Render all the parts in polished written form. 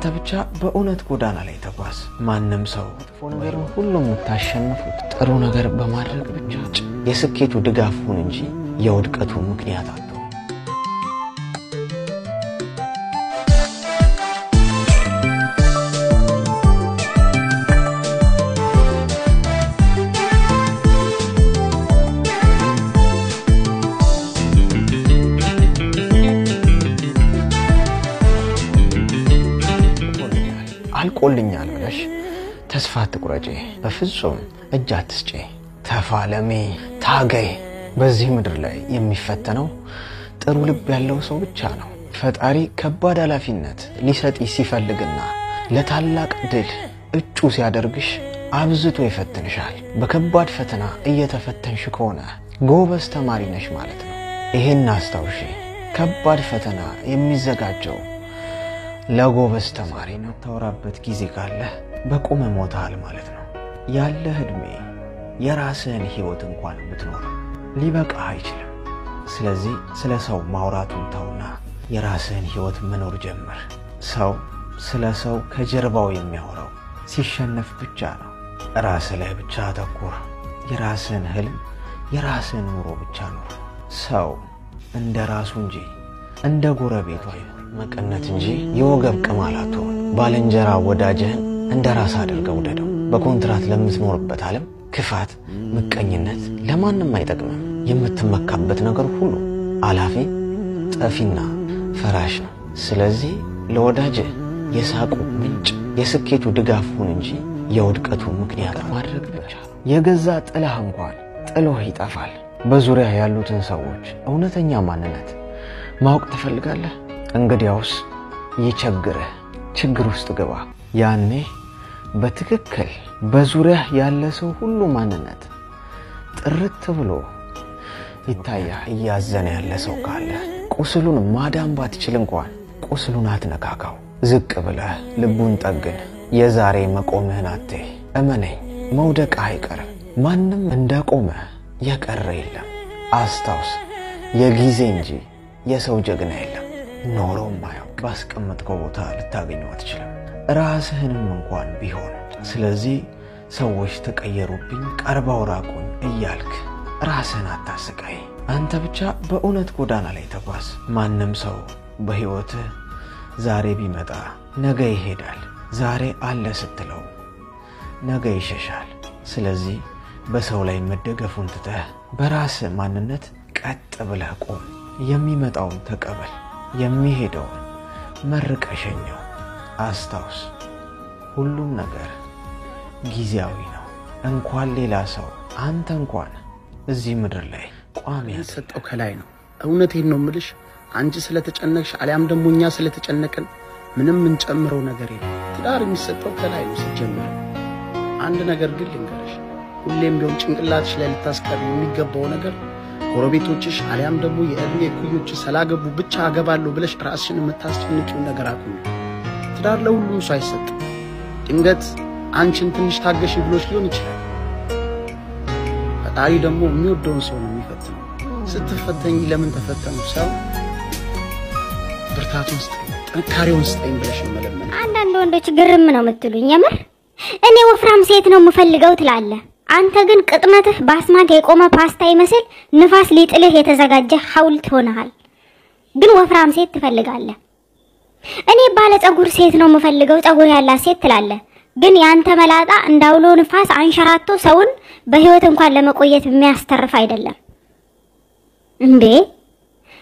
አንተ ብቻ በእውነት ጎዳና ላይ ተጓዝ ማንንም ሰው ጥፎ ነገር ሁሉም ታሸንፉት ጥሩ ነገር በማድረግ ብቻ የስኬቱ ድጋፍ ሁን እንጂ የውድቀቱ ምክንያት አትሁን አልቆልኛል ብለሽ ተስፋ አትቁረጪ በፍጹም እጅ አትስጪ ተፋለሚ ታገይ በዚህ ምድር ላይ የሚፈተነው ጥሩ ልብ ያለው ሰው ብቻ ነው ፈጣሪ ከባድ ኃላፊነት ሊሰጥ ሲፈልግና ለታላቅ ድል እጩ ሲያደርግሽ አብዝቶ ይፈትንሻል በከባድ ፈተና እየተፈተንሽ ከሆነ ጎበዝ ተማሪ ነሽ ማለት ነው ይሄን አስተውሺ ከባድ ፈተና የሚዘጋጀው ለጎበዝ ተማሪ ነው ተወራበት ጊዜ ካለ በቆመ ሞታል ማለት ነው ያለ ህድሜ የራስህን ህይወት እንኳን ብትኖር ሊበቃ አይችልም ስለዚህ ስለ ሰው ማውራቱን ተውና የራስህን ህይወት መኖር ጀምር ሰው ስለ ሰው ከጀርባው የሚያወራው ሲሸነፍ ብቻ ነው ራስ ላይ ብቻ ተኩር የራስህን ህልም የራስህን ኑሮ ብቻ ኑር ሰው እንደ ራሱ እንጂ እንደ ጎረቤቱ መቀነት እንጂ የወገብ ቅማላቱ ባለንጀራ ወዳጅህን እንደ ራስ አድርገው ወደደው በኮንትራት ለምትኖርበት ዓለም ክፋት ምቀኝነት ለማንንም አይጠቅምም የምትመካበት ነገር ሁሉ አላፊ ጠፊና ፈራሽ ነው ስለዚህ ለወዳጅህ የሳቁ ምንጭ የስኬቱ ድጋፍ ሁን እንጂ የውድቀቱ ምክንያት ማድረግ ብቻ የገዛ ጥላህ እንኳን ጥሎህ ይጠፋል በዙሪያ ያሉትን ሰዎች እውነተኛ ማንነት ማወቅ ትፈልጋለህ እንግዲያውስ ይቸግርህ ችግር ውስጥ ገባ ያኔ በትክክል በዙሪያ ያለ ሰው ሁሉ ማንነት ጥርት ብሎ ይታያል ያዘነ ያለ ሰው ካለ ቁስሉን ማዳን ባትችል እንኳን ቁስሉን አትነካካው ዝቅ ብለህ ልቡን ጠግን የዛሬ መቆምህን አትይ እመነኝ መውደቅ አይቀርም ማንንም እንደቆመ የቀረ የለም አስታውስ የጊዜ እንጂ የሰው ጀግና የለም ኖሮ ማየው ባስቀመጥከው ቦታ ልታገኘው አትችልም ራስህንም እንኳን ቢሆን ስለዚህ ሰዎች ተቀየሩብኝ ቀርባው ራቁኝ እያልክ ራስህን አታስቃይ አንተ ብቻ በእውነት ጎዳና ላይ ተጓዝ ማንንም ሰው በህይወትህ ዛሬ ቢመጣ ነገ ይሄዳል ዛሬ አለ ስትለው ነገ ይሸሻል ስለዚህ በሰው ላይ መደገፉን ትተህ በራስህ ማንነት ቀጥ ብለህ ቆም የሚመጣውን ተቀበል የሚሄደው መርቀሸኛው አስታውስ ሁሉም ነገር ጊዜያዊ ነው እንኳን ሌላ ሰው አንተ እንኳን እዚህ ምድር ላይ ቋሚ ያሰጠው ከላይ ነው እውነቴን ነው ምልሽ አንቺ ስለተጨነቅሽ አሊያም ደሞኛ ስለተጨነቀን ምንም እንጨምረው ነገር የለም ትዳር የሚሰጠው ከላይ ነው ሲጀምር አንድ ነገር ግን ልንገርሽ ሁሌም ቢሆን ጭንቅላትሽ ላይ ልታስቀር የሚገባው ነገር ጎረቤቶችሽ አሊያም ደግሞ የእድሜ ኩዮች ሰላገቡ ብቻ አገባለሁ ብለሽ ራስሽን የምታስጨንቂው ነገር አቁም ትዳር ለሁሉም ሰው አይሰጥም ድንገት አንቺን ትንሽ ታገሽ ብሎሽ ሊሆን ይችላል ፈጣሪ ደግሞ የሚወደውን ሰው ነው የሚፈትነው ስትፈተኝ ለምን ተፈተኑ ሰው ብርታቱን ስጠኝ ጥንካሬውን ስጠኝ ብለሽ መለመን አንዳንድ ወንዶች ግርም ነው የምትሉኝ የምር እኔ ወፍራም ሴት ነው የምፈልገው ትላለህ አንተ ግን ቅጥመትህ ባስማት የቆመ ፓስታ ይመስል ንፋስ ሊጥልህ የተዘጋጀ ሐውልት ሆነሃል ግን ወፍራም ሴት ትፈልጋለህ እኔ ባለ ጸጉር ሴት ነው የምፈልገው ጸጉር ያላት ሴት ትላለህ ግን ያንተ መላጣ እንዳውሎ ንፋስ አንሸራቶ ሰውን በህይወት እንኳን ለመቆየት የሚያስተርፍ አይደለም እንዴ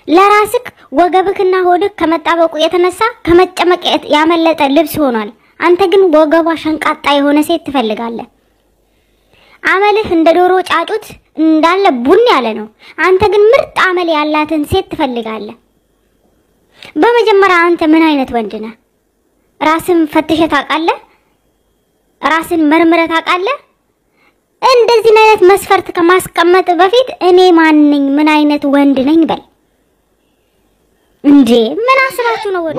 ለራስክ ወገብክና ሆድክ ከመጣበቁ የተነሳ ከመጨመቅ ያመለጠ ልብስ ሆኗል አንተ ግን ወገቧ ሸንቃጣ የሆነ ሴት ትፈልጋለህ አመልህ እንደ ዶሮ ጫጩት እንዳለ ቡን ያለ ነው አንተ ግን ምርጥ አመል ያላትን ሴት ትፈልጋለህ በመጀመሪያ አንተ ምን አይነት ወንድ ነህ ራስን ፈትሸህ ታውቃለህ ራስን መርምረህ ታውቃለህ እንደዚህ አይነት መስፈርት ከማስቀመጥ በፊት እኔ ማን ነኝ ምን አይነት ወንድ ነኝ በል እንዴ ምን አስባችሁ ነው ወንድ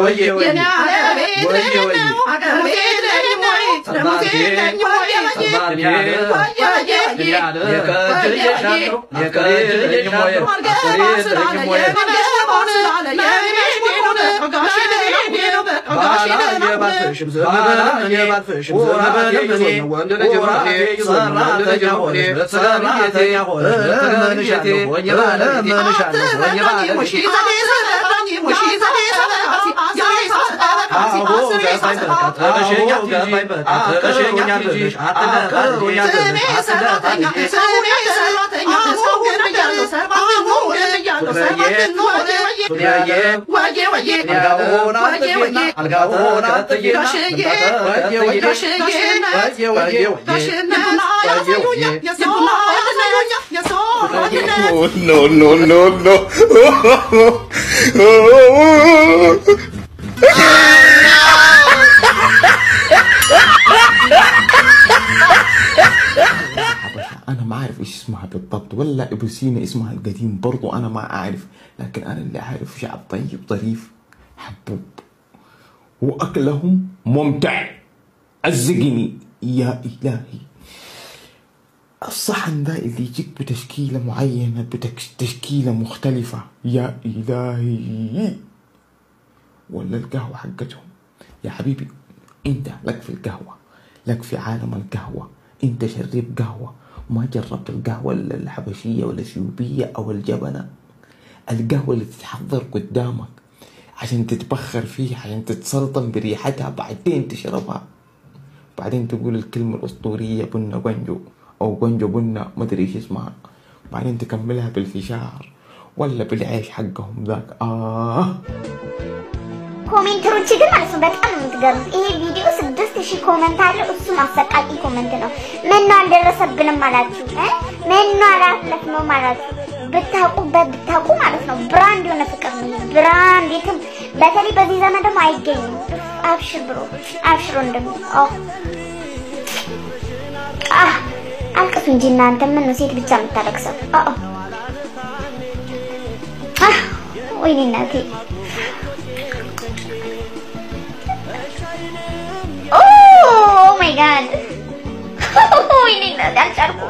ወየ أنا ما أعرف إيش اسمها بالضبط ولا أبو سينا اسمها القديم برضو أنا ما أعرف لكن أنا اللي أعرف شعب طيب ظريف حبوب وأكلهم ممتع الزقني يا إلهي الصحن ده اللي يجيك بتشكيلة معينة بتشكيلة مختلفة يا إلهي ولا القهوة حقتهم يا حبيبي أنت لك في القهوة لك في عالم القهوة أنت شرب قهوة ما جربت القهوة الحبشية ولا الإثيوبية أو الجبنة القهوة اللي تتحضر قدامك عشان تتبخر فيها عشان تتسلطن بريحتها بعدين تشربها بعدين تقول الكلمة الأسطورية بنة قنجو أو قنجو بنة ما أدري إيش اسمها بعدين تكملها بالفشار ولا بالعيش حقهم ذاك ኮሜንተሮች ግን ማለት ነው በጣም የምትገርም ይሄ ቪዲዮ 6000 ኮሜንት አለ እሱም አሰቃቂ ኮሜንት ነው ምን ነው አልደረሰብንም አላችሁ ምን ነው አላፍለፍነው አላችሁ ብታውቁ ማለት ነው ብራንድ የሆነ ፍቅር ነው ብራንድ የትም በተለይ በዚህ ዘመን ደግሞ አይገኝም አብሽር ብሮ አብሽር እንደም አልቅሱ እንጂ እናንተ ምን ነው ሴት ብቻ የምታለቅሰው ወይኔ እናቴ Oh my god. Oh, ini nggak ada carku.